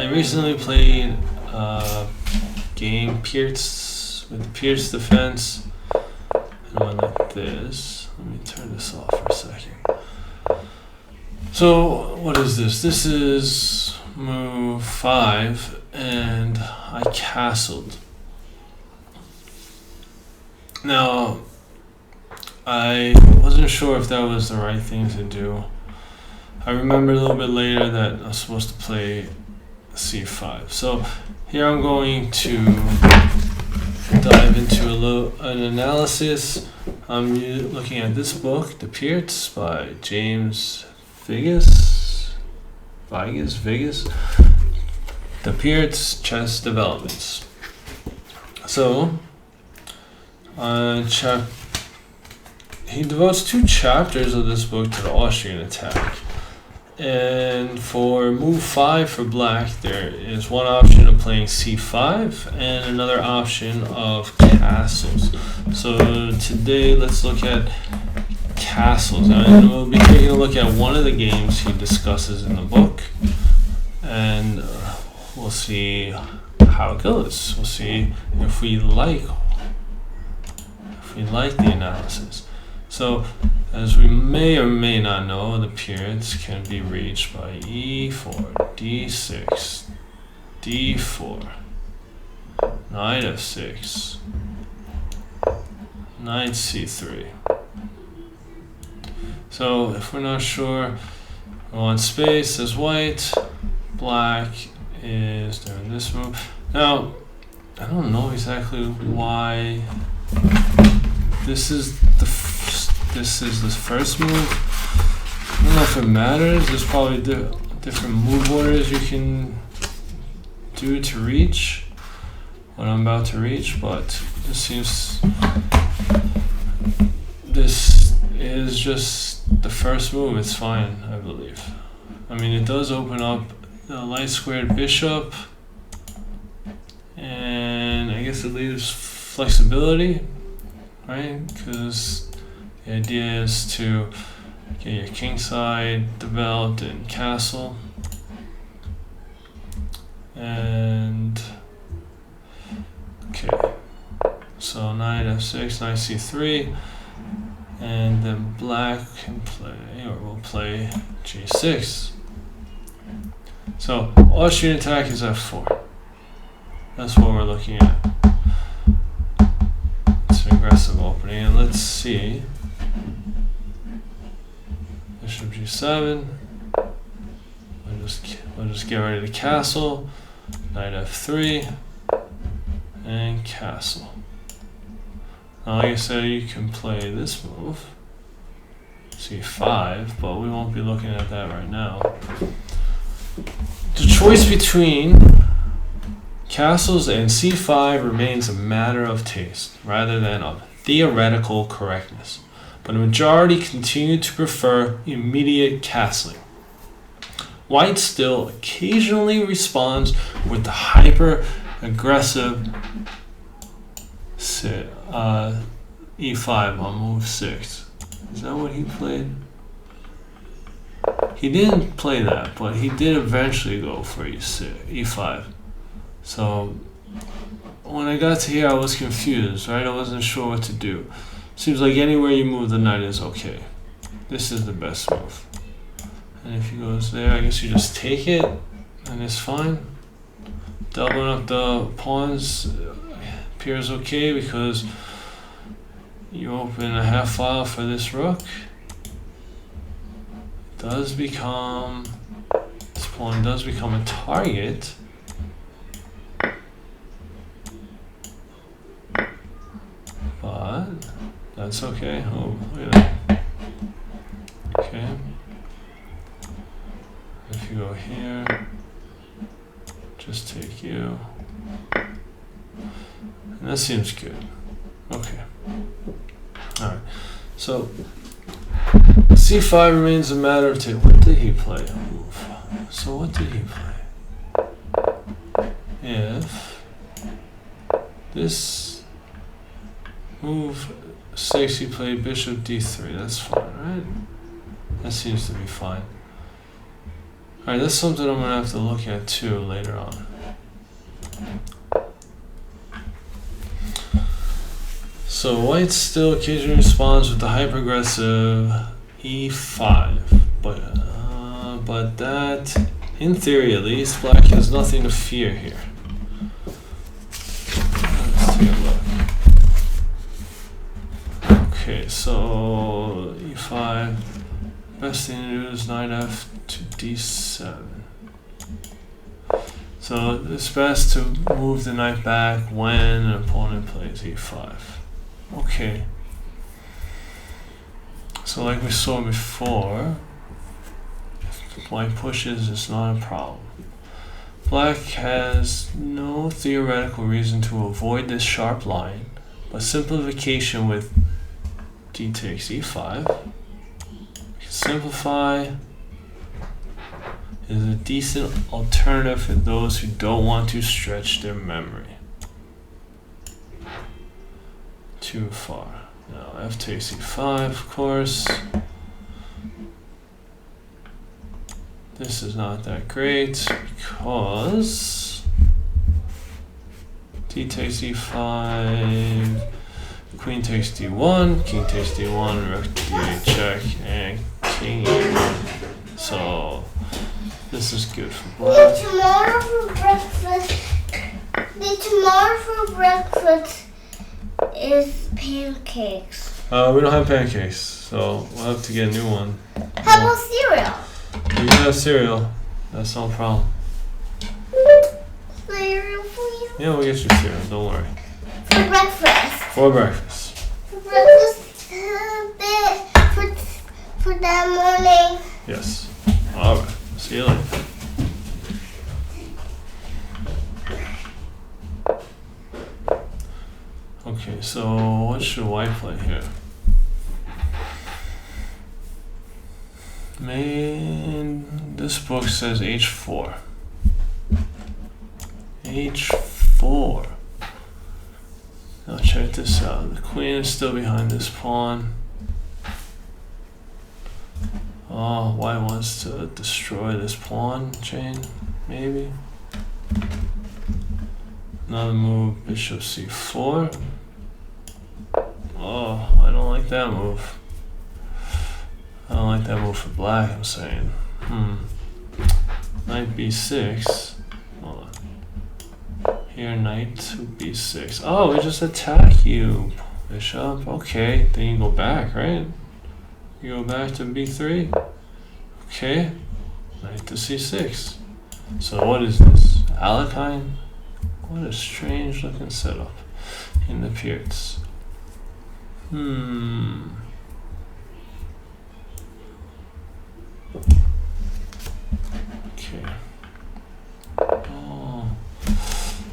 I recently played a game with Pirc defense, and went like this. Let me turn this off for a second. So what is this? This is move 5, and I castled. Now, I wasn't sure if that was the right thing to do. I remember a little bit later that I was supposed to play c5. So here I'm going to dive into an analysis. I'm looking at this book, The Pirc by James Viggus. The Pirc Chess Developments. So, he devotes 2 chapters of this book to the Austrian attack. And for move 5 for black, there is one option of playing c5 and another option of castles. So today let's look at castles, and we'll be taking a look at one of the games he discusses in the book, and we'll see how it goes. We'll see if we like the analysis. So, as we may or may not know, the Pirc can be reached by e4, d6, d4, knight f6, knight c3. So, if we're not sure, we want space as white, black is doing this move. Now, I don't know exactly why this is the first move. I don't know if it matters. There's probably different move orders you can do to reach what I'm about to reach, but this is just the first move. It's fine, I believe. I mean, it does open up the light squared bishop, and I guess it leaves flexibility, right? Because the idea is to get your king side developed in castle. And okay, so knight f6, knight c3, and then black can play, or will play g6. So Austrian attack is f4. That's what we're looking at. It's an aggressive opening, and let's see. Bishop g7. We'll just get ready to castle. Knight f3 and castle. Now, like I said, you can play this move, c5, but we won't be looking at that right now. The choice between castles and c5 remains a matter of taste rather than of theoretical correctness, but a majority continue to prefer immediate castling. White still occasionally responds with the hyper-aggressive e5 on move 6. Is that what he played? He didn't play that, but he did eventually go for e5. So when I got to here, I was confused, right? I wasn't sure what to do. Seems like anywhere you move the knight is okay. This is the best move. And if he goes there, I guess you just take it, and it's fine. Doubling up the pawns appears okay because you open a half file for this rook. This pawn does become a target. But that's okay. Oh, look at that. Okay. If you go here, just take you. And that seems good. Okay. Alright. So c5 remains a matter of taste. What did he play? So what did he play? If this move 6, he played bishop d3. That's fine, right? That seems to be fine. Alright, that's something I'm gonna have to look at too later on. So white still occasionally responds with the hyper-aggressive e5, but that, in theory at least, black has nothing to fear here. Let's take a look. Okay, so e5, best thing to do is knight f to d7. So it's best to move the knight back when an opponent plays e5. Okay. So like we saw before, if white pushes, it's not a problem. Black has no theoretical reason to avoid this sharp line, but simplification with d takes e5. We can simplify is a decent alternative for those who don't want to stretch their memory too far. Now f takes e5, of course. This is not that great because d takes e5, queen takes d1, king takes d1, rook d8 check, and king e1. So this is good for black. Tomorrow for breakfast is pancakes. We don't have pancakes, so we'll have to get a new one. How about cereal? You can have cereal. That's no problem. Cereal, please. Yeah, we'll get you cereal. Don't worry. For breakfast. For breakfast. For breakfast. For that morning. Yes. All right. See you later. Okay, so what should white play here? Man, this book says h4. h4. Now check this out. The queen is still behind this pawn. Oh, white wants to destroy this pawn chain, maybe. Another move, bishop c4. Oh, I don't like that move. I don't like that move for black, I'm saying. Knight b6. Hold on. Here, knight to b6. Oh, we just attack you, bishop. Okay, then you go back, right? You go back to b3. Okay. Knight to c6. So what is this? Alekhine? What a strange looking setup in the Pircs. Okay. Oh.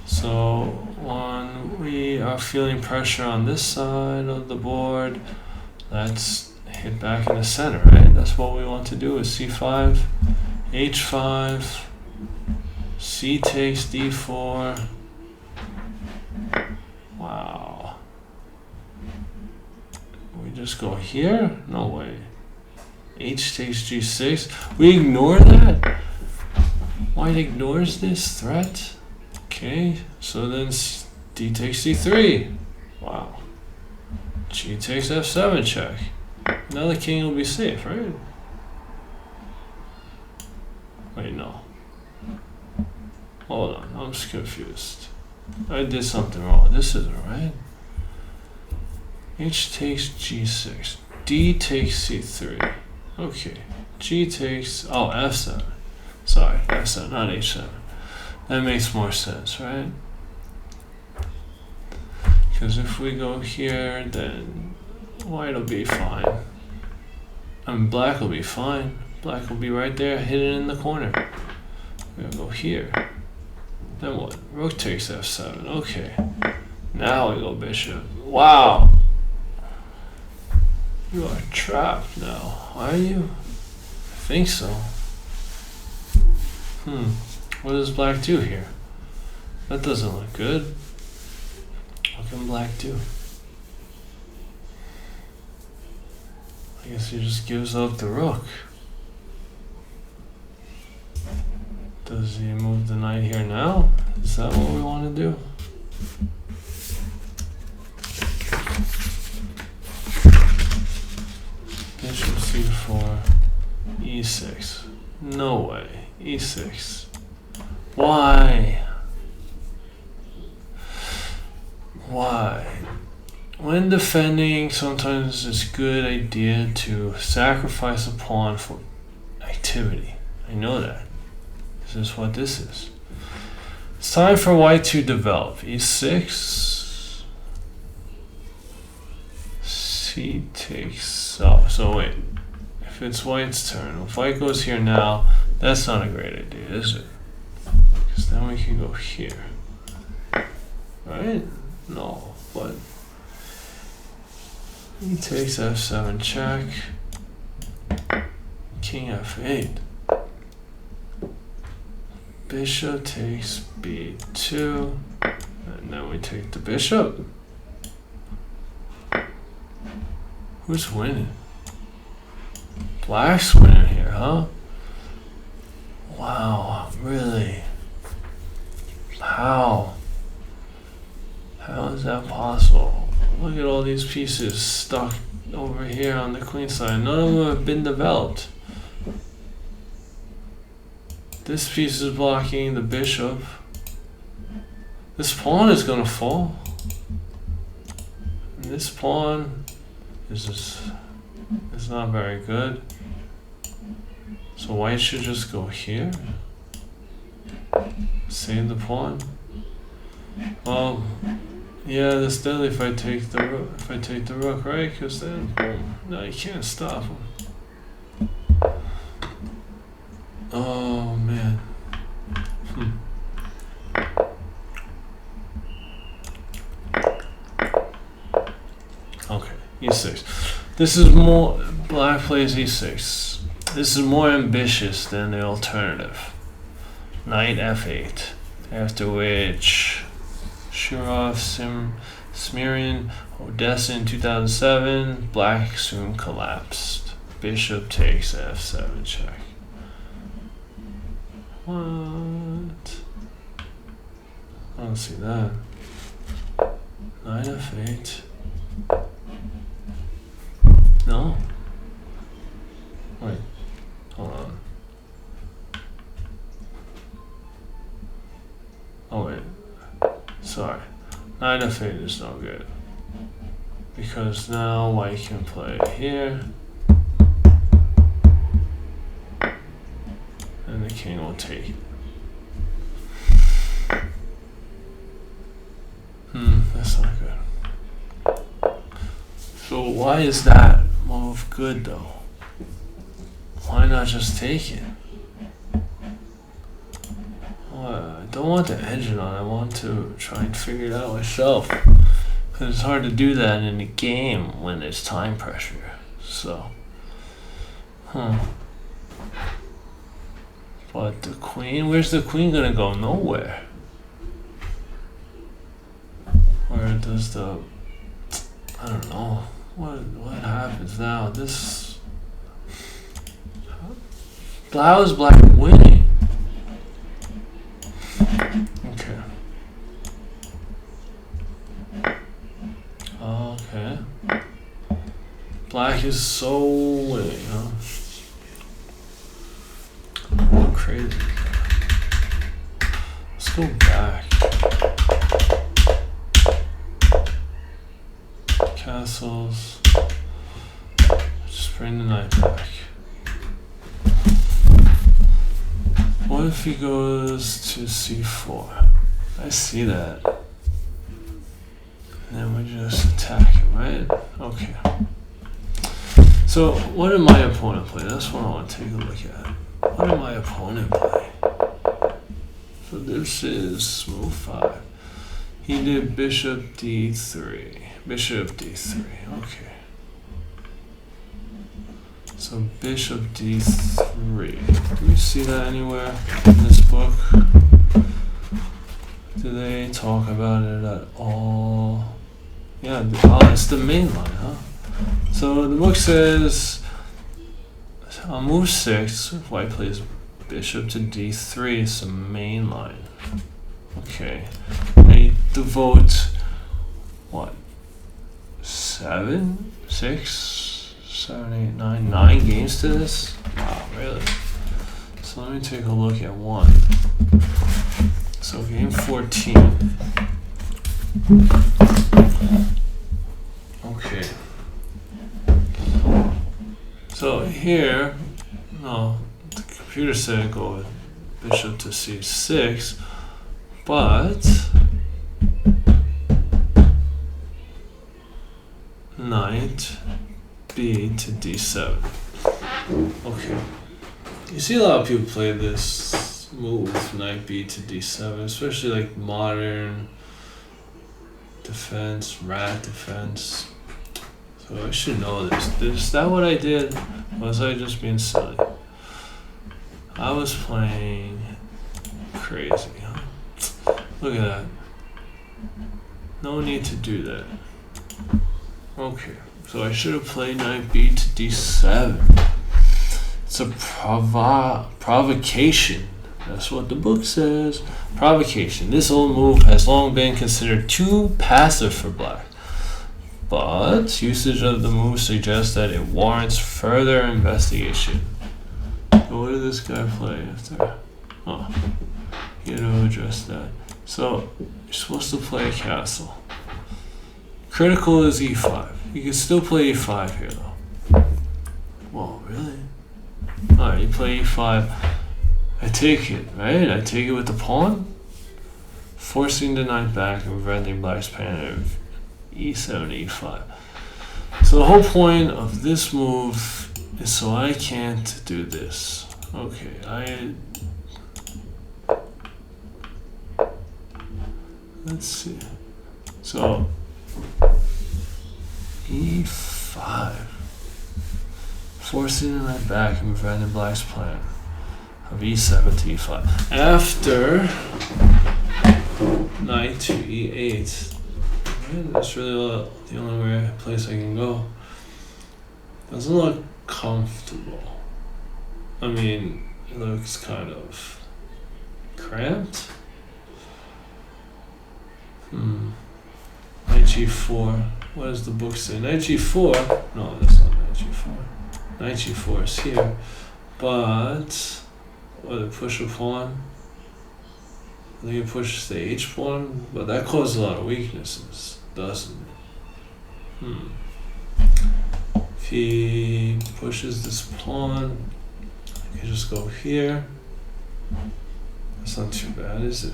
So when we are feeling pressure on this side of the board, let's hit back in the center, right? That's what we want to do is c5, h5, c takes d4. Wow. We just go here? No way. H takes g6. We ignore that? White ignores this threat? Okay, so then d takes c3. Wow. G takes f7 check. Now the king will be safe, right? Wait, no. Hold on, I'm just confused. I did something wrong. This isn't right. H takes g6. D takes c3. Okay. G takes... Oh, f7. Sorry, f7, not h7. That makes more sense, right? Because if we go here, then white will be fine. I mean, black will be fine. Black will be right there, hidden in the corner. We're gonna go here. Then what? Rook takes f7. Okay. Now we go bishop. Wow. You are trapped now. Are you? I think so. What does black do here? That doesn't look good. What can black do? I guess he just gives up the rook. Does he move the knight here now? Is that what we want to do? Bishop c4, e6. No way. e6. Why? Why? When defending, sometimes it's a good idea to sacrifice a pawn for activity. I know that. This is what this is. It's time for white to develop. e6. C takes... Oh, so wait. If it's white's turn, if white goes here now, that's not a great idea, is it? Because then we can go here. Right? No, but... He takes f7 check. King f8. Bishop takes b2. And then we take the bishop. Who's winning? Black's winning here, huh? Wow, really? How? How is that possible? Look at all these pieces stuck over here on the queen side. None of them have been developed. This piece is blocking the bishop. This pawn is gonna fall. And this pawn is not very good. So white should just go here. Save the pawn. Well, yeah, that's deadly if I take the rook. If I take the rook, right? Because then, boom. No, you can't stop him. Oh man. Okay, e6. This is more. Black plays e6. This is more ambitious than the alternative. Knight f8. After which Shirov, Smirian, Odessa in 2007. Black soon collapsed. Bishop takes f7 check. What? I don't see that. Knight f8. No. Wait. Hold on. Oh wait. Sorry. Knight f8 is no good. Because now white can play here. And the king will take it. That's not good. So why is that move good though? Why not just take it? Well, I don't want to edge it on. I want to try and figure it out myself. Because it's hard to do that in a game when there's time pressure. So, But the queen, where's the queen gonna go? Nowhere. Where does the, I don't know. What happens now? This, how is black winning? Okay. Okay. Black is so winning, huh? Crazy. Let's go back. Castles. Just bring the knight back. What if he goes to c4? I see that. And then we just attack him, right? Okay. So, what did my opponent play? That's what I want to take a look at. What did my opponent play? So this is move 5. He did bishop d3. Bishop d3. Okay. So bishop d3. Do we see that anywhere in this book? Do they talk about it at all? Yeah, it's the main line, huh? So the book says on move 6, white plays Bishop to d3 is the main line. Okay. I devote what? 7, 6, 7, 8, 9, 9 games to this? Wow, really? So let me take a look at one. So game 14. Okay. So here, no, the computer said go with bishop to c6, but knight b to d7. Okay. You see a lot of people play this move, knight b to d7, especially like modern defense, rat defense. So I should know this. Is that what I did? Was I just being silly? I was playing crazy, huh? Look at that. No need to do that. Okay, so I should have played knight b to d7. It's a provocation. That's what the book says. Provocation. This old move has long been considered too passive for black, but usage of the move suggests that it warrants further investigation. So what did this guy play after? Oh, he had to address that. So you're supposed to play a castle. Critical is e5. You can still play e5 here though. Whoa, really? Alright, you play e5. I take it, right? I take it with the pawn, forcing the knight back and preventing black's pattern of e7, e5. So the whole point of this move is so I can't do this. Okay, let's see. So e5, forcing the knight back and preventing black's plan of e7 to e5. After knight to e8. Right, that's really the only place I can go. Doesn't look comfortable. I mean, it looks kind of cramped. Knight g4. What does the book say? Knight g4? No, that's not knight g4. Knight g4 is here. But what, it push a pawn? I think it pushes the h pawn, but that causes a lot of weaknesses, doesn't it? If he pushes this pawn, I can just go here. That's not too bad, is it?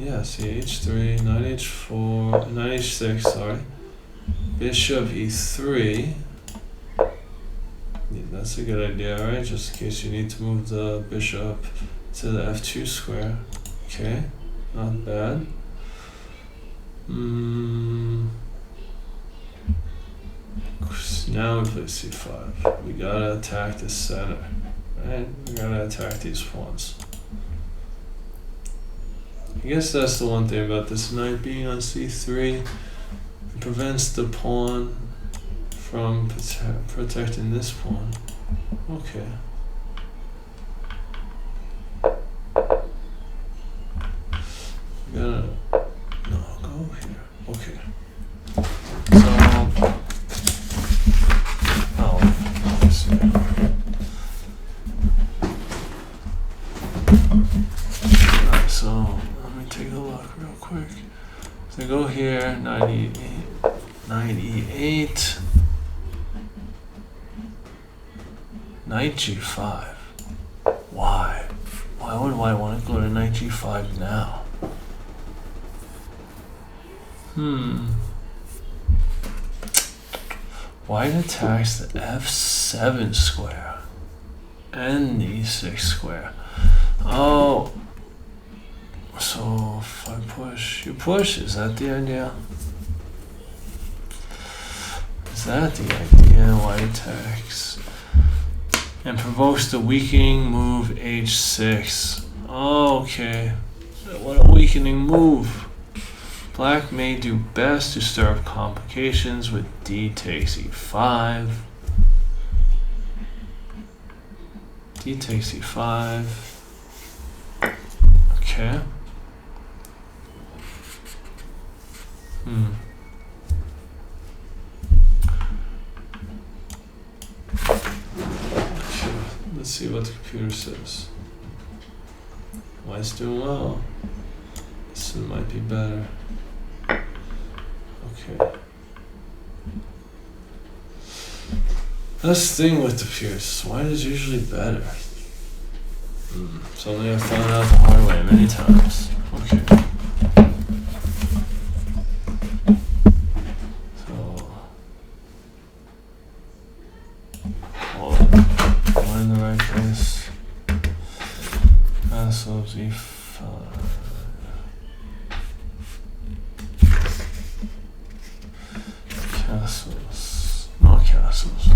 Yeah, see, h3, knight h4, knight h6, sorry. Bishop e3. Yeah, that's a good idea, right? Just in case you need to move the bishop to the f2 square. Okay, not bad. Now we play c5. We gotta attack the center, right? We gotta attack these pawns. I guess that's the one thing about this knight being on c3. It prevents the pawn from protecting this pawn. Okay. We gotta go here. Okay. So let's see. Alright, so let me take a look real quick. So go here, knight e8. Knight g5. Why? Why would I want to go to knight g5 now? White attacks the f7 square and the e6 square. Oh, so if I push, you push. Is that the idea? Is that the idea? White attacks and provokes the weakening move h6. Oh, okay. What a weakening move. Black may do best to stir up complications with d takes e5. D takes E5. Okay. Okay, let's see what the computer says. White's doing well. This one might be better. Okay. That's the thing with the Pirc. White is usually better. Something I've found out the hard way many times. Okay. So, hold on. Am I in the right place? Castles E5. Castles. No castles.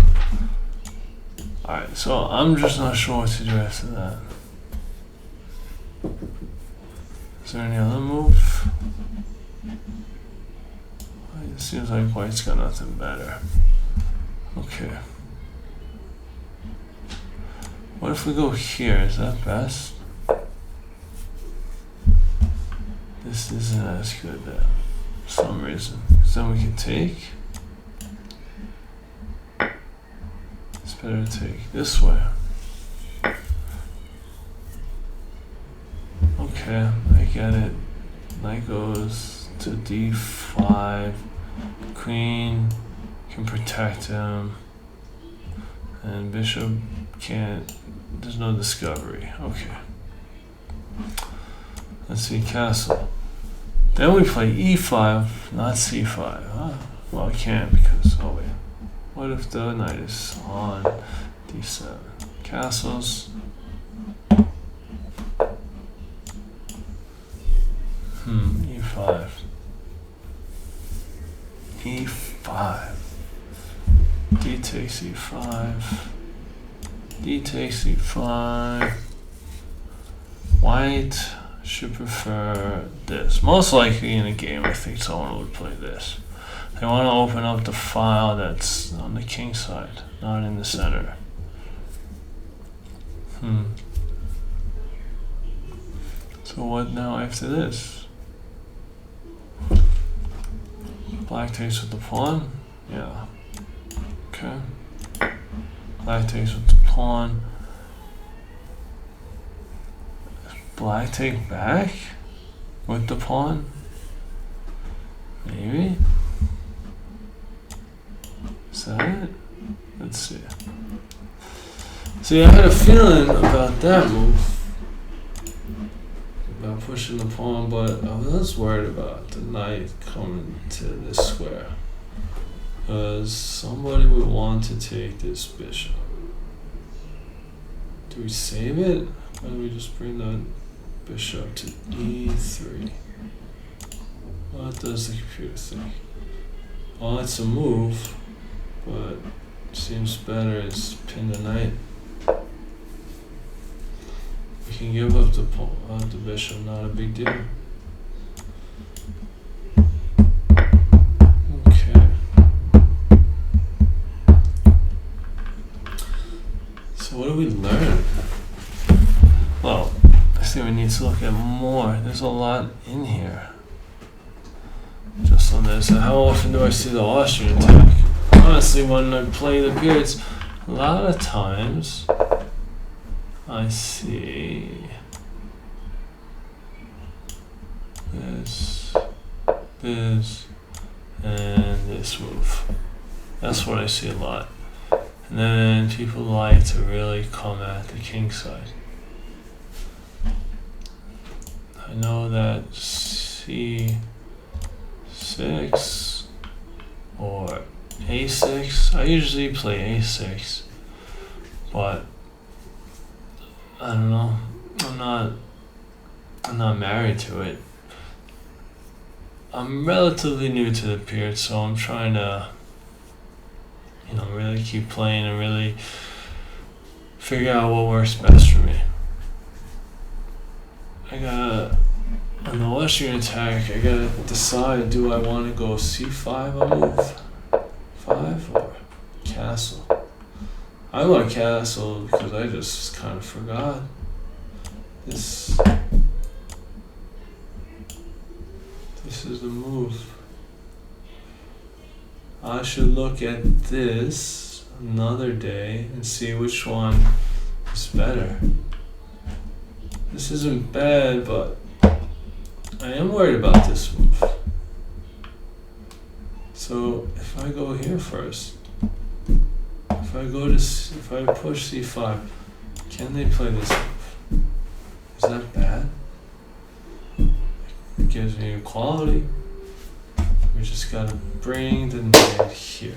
Alright, so I'm just not sure what to do after that. Is there any other move? It seems like white's got nothing better. Okay. What if we go here? Is that best? This isn't as good then, for some reason. So then we can take. It's better to take this way. Okay, I get it. Knight goes to D5. Queen can protect him. And bishop can't. There's no discovery. Okay. Let's see, castle. Then we play E5, not C5. Huh? Well, I can't because, oh wait. What if the knight is on D7? Castles. E5. E5. D takes E5. D takes E5. White should prefer this. Most likely in a game, I think someone would play this. They want to open up the file that's on the king side, not in the center. So what now after this? Black takes with the pawn? Yeah. Okay. Black takes with the pawn. Black take back with the pawn? Maybe? Is that it? Let's see. See, I had a feeling about that move. About pushing the pawn, but I was worried about the knight coming to this square. Because somebody would want to take this bishop. Do we save it? Or do we just bring the bishop to E3? What does the computer think? Well, it's a move, but it seems better is pin the knight. We can give up the bishop, not a big deal. Okay. So what do we learn? Well, I think we need to look at more. There's a lot in here. Just on this. How often do I see the Austrian attack? Honestly, when I play the Pirc, a lot of times I see this, and this move. That's what I see a lot. And then people like to really come at the king side. I know that C6 or A6. I usually play A6, but I don't know. I'm not married to it. I'm relatively new to the Pirc, so I'm trying to, really keep playing and really figure out what works best for me. On the Austrian attack, I gotta decide, do I want to go C5 on move 5 or castle? I want castle because I just kind of forgot. This is the move. I should look at this another day and see which one is better. This isn't bad, but I am worried about this move. So if I go here first, if I push c5, can they play this move? Is that bad? It gives me equality. We just gotta bring the knight here.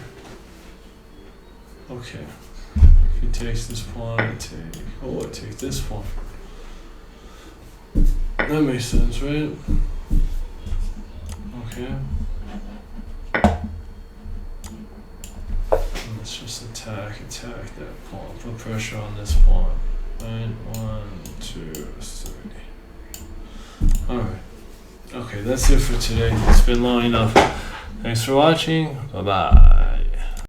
Okay. If he takes this pawn, I take this pawn. That makes sense, right? Okay. Let's just attack that pawn. Put pressure on this pawn. Right? 1, 2, 3. Alright. Okay, that's it for today. It's been long enough. Thanks for watching. Bye-bye.